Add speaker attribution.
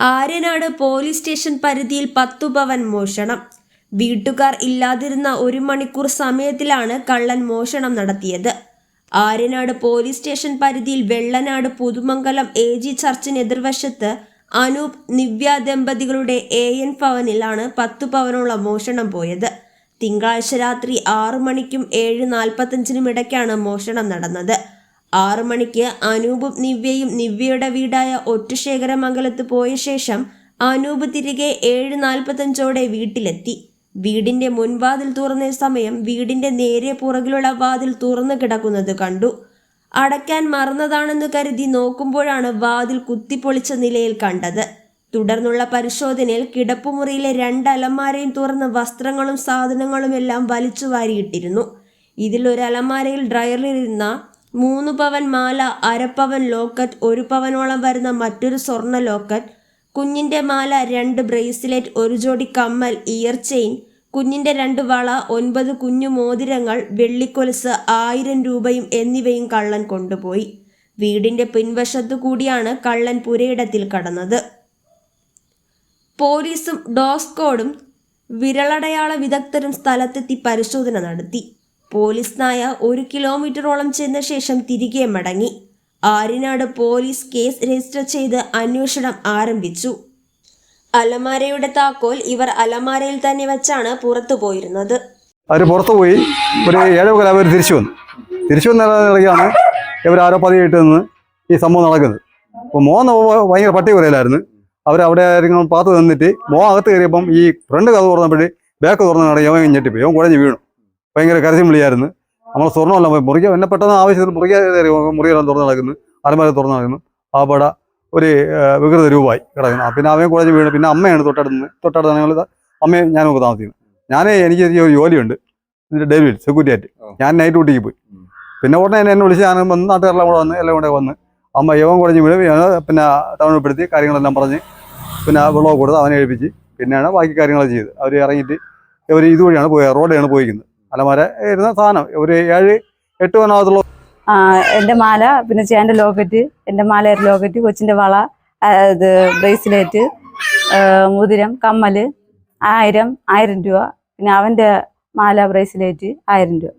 Speaker 1: Aryanad police station പരിധിയിൽ 10 പവൻ മോഷണം. വീട്ടുകാർ ഇല്ലാതിരുന്ന 1 മണിക്കൂർ സമയത്തിലാണ് കള്ളൻ മോഷണം നടത്തിയത്. ആര്യനാട് പോലീസ് സ്റ്റേഷൻ പരിധിയിൽ വെള്ളനാട് പുതുമംഗലം AG ചർച്ചിന് എതിർവശത്ത് അനൂപ് നിവ്യ ദമ്പതികളുടെ AN ഭവനിലാണ് 10 പവനോളം മോഷണം പോയത്. തിങ്കളാഴ്ച രാത്രി 6 മണിക്കും 7:45 ഇടയ്ക്കാണ് മോഷണം നടന്നത്. 6 മണിക്ക് അനൂപും നിവ്യയും നിവ്യയുടെ വീടായ ഒറ്റശേഖരമംഗലത്ത് പോയ ശേഷം അനൂപ് തിരികെ 7:45 വീട്ടിലെത്തി. വീടിന്റെ മുൻവാതിൽ തുറന്ന സമയം വീടിന്റെ നേരെ പുറകിലുള്ള വാതിൽ തുറന്നു കിടക്കുന്നത് കണ്ടു. അടയ്ക്കാൻ മറന്നതാണെന്ന് കരുതി നോക്കുമ്പോഴാണ് വാതിൽ കുത്തിപ്പൊളിച്ച നിലയിൽ കണ്ടത്. തുടർന്നുള്ള പരിശോധനയിൽ കിടപ്പുമുറിയിലെ 2 അലമാരയും തുറന്ന് വസ്ത്രങ്ങളും സാധനങ്ങളുമെല്ലാം വലിച്ചു വാരിയിട്ടിരുന്നു. ഇതിൽ ഒരു അലമാരയിൽ ഡ്രയറിലിരുന്ന 3 പവൻ മാല, 1/2 പവൻ ലോക്കറ്റ്, 1 പവനോളം വരുന്ന മറ്റൊരു സ്വർണ്ണ ലോക്കറ്റ്, കുഞ്ഞിന്റെ മാല, 2 ബ്രേസ്ലെറ്റ്, 1 ജോഡി കമ്മൽ, ഇയർ ചെയിൻ, കുഞ്ഞിന്റെ 2 വള, 9 കുഞ്ഞു മോതിരങ്ങൾ, വെള്ളിക്കൊലുസ്, 1000 രൂപയും എന്നിവയും കള്ളൻ കൊണ്ടുപോയി. വീടിന്റെ പിൻവശത്തു കൂടിയാണ് കള്ളൻ പുരയിടത്തിൽ കടന്നത്. പോലീസും ഡോസ്കോഡും വിരലടയാള വിദഗ്ധരും സ്ഥലത്തെത്തി പരിശോധന നടത്തി. പോലീസ് നായ 1 കിലോമീറ്ററോളം ചെന്ന ശേഷം തിരികെ മടങ്ങി. ആര്യനാട് പോലീസ് കേസ് രജിസ്റ്റർ ചെയ്ത് അന്വേഷണം ആരംഭിച്ചു. അലമാരയുടെ താക്കോൽ ഇവർ അലമാരയിൽ തന്നെ വെച്ചാണ് പുറത്തു പോയിരുന്നത്.
Speaker 2: അവർ പുറത്തു പോയി ഒരു 7:15 അവർ തിരിച്ചു വന്നിടയ്ക്കാണ് ഇവരാരോ പതിയിട്ട് നിന്ന് ഈ സംഭവം നടക്കുന്നത്. അപ്പോൾ മോൻ ഭയങ്കര പട്ടി കുറയിലായിരുന്നു. അവരവിടെ ആരെങ്കിലും പാത്ത് നിന്നിട്ട് മോൻ അകത്ത് കയറിയപ്പം ഈ ഫ്രണ്ട് കഥ തുറന്നപ്പോഴേ ബാക്ക് തുറന്നു നടക്കും. അവൻ ഞെട്ടിപ്പോയി, അവൻ കുഴഞ്ഞ് വീണു. ഭയങ്കര കരച്ചിൽ വിളിയായിരുന്നു. നമ്മൾ സ്വർണ്ണമെല്ലാം പോയി മുറിക്കാൻ എന്നെ പെട്ടെന്ന് ആവശ്യത്തിൽ മുറിയെല്ലാം തുറന്ന് നടക്കുന്നു, അലമാര തുറന്ന് നടക്കുന്നു. ആ പട ഒരു വികൃത രൂപമായി കിടക്കുന്നു. പിന്നെ അവൻ കുഴഞ്ഞ് വീണു. പിന്നെ അമ്മയാണ് തൊട്ടടുത്ത് ഞങ്ങൾ അമ്മയും ഞാനും ഒക്കെ താമസിക്കുന്നു. എനിക്ക് ഒരു ജോലിയുണ്ട്, ഇതിൻ്റെ ഡെലിവറി സെക്യൂരിറ്റി ആയിട്ട്. ഞാൻ നൈറ്റ് ഡ്യൂട്ടിക്ക് പോയി. പിന്നെ ഉടനെ എന്നെ വിളിച്ച് ഞാൻ വന്ന് നാട്ടുകാരെല്ലാം കൂടെ വന്ന് എല്ലാം കൂടെ വന്ന് അമ്മ യവൻ കുഴഞ്ഞ് വീണ്. പിന്നെ തവണപ്പെടുത്തി കാര്യങ്ങളെല്ലാം പറഞ്ഞ് പിന്നെ വെള്ളമൊക്കെ കൊടുത്ത് അവനെ ഏൽപ്പിച്ച് പിന്നെയാണ് ബാക്കി കാര്യങ്ങൾ ചെയ്ത്. അവർ ഇറങ്ങിയിട്ട് ഇവർ ഇതുവഴിയാണ് റോഡിലാണ് പോയിരിക്കുന്നത്. അലമാര ഇരുന്ന സാധനം ഒരു 7-8 പവനകത്തുള്ള
Speaker 3: എൻ്റെ മാല, പിന്നെ ചേൻ്റെ ലോക്കറ്റ്, എൻ്റെ മാലയുടെ ലോക്കറ്റ്, കൊച്ചിൻ്റെ വള, ഇത് ബ്രേസ്ലെറ്റ്, മോതിരം, കമ്മൽ, 1000 രൂപ, പിന്നെ അവൻ്റെ മാല ബ്രേസ്ലെറ്റ് 1000 രൂപ.